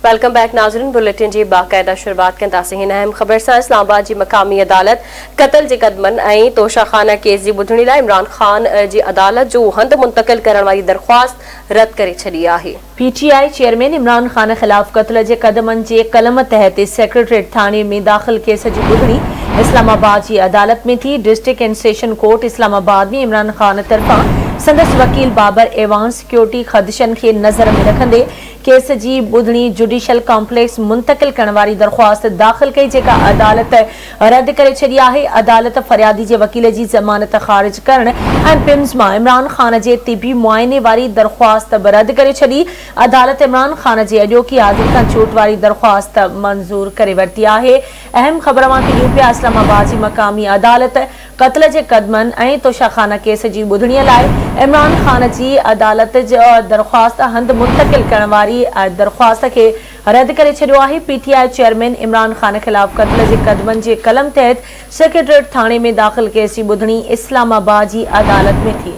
Welcome back नाज़रीन। Bulletin जी बाकायदा शुरुआत के तासीन अहम खबर से इस्लामाबाद जी मकामी अदालत कत्ल जे कदमन ऐं तोशाखाना केस जी ॿुधणी लाइ इमरान खान जी अदालत जो हंध मुंतकिल करण वारी दरख्वास्त रद्द करे छॾी आहे। PTI चेयरमैन इमरान खान खिलाफ कत्ल जे कदमन जे कलम तहत सेक्रेटरीट थाने में दाखिल केस जी ॿुधणी इस्लामाबाद जी अदालत में थी। District and session court Islamabad में इमरान खान तरफा संदस वकील बाबर एवान सिक्योरिटी खदशन के नज़र में रखंदे केस जी ॿुधणी जुडिशियल कॉम्प्लेक्स मुंतकिल करण वारी दरख्वास्त दाखिल कई, जेका अदालत रद्द करे छॾी आहे। अदालत फरियादी जे वकील जी ज़मानत ख़ारिज करण ऐं पिम्स मां इमरान खान जे तिबी मुआइने वारी दरख्वास्त रद्द करे छॾी। अदालत इमरान खान जे अॼोकी हाज़िर खां छूट वारी दरख्वास्त मंज़ूर करे वरिती आहे। अहम ख़बर मां ॾियूं पिया इस्लामाबाद जी मकामी अदालत कत्ल जे कदमन ऐं तोशाखाना केस जी ॿुधणीअ लाइ इमरान खान जी अदालत जो दरख्वास्त हंध मुंतकिल करण वारी दरख्वास्त के रद्द करे छॾियो आहे। PTI चेयरमैन इमरान खान खिलाफ कत्ल जे कदमन जे कलम तहत सेक्रेटरीट थाने में दाखिल केस जी ॿुधणी इस्लामाबाद जी अदालत में थी।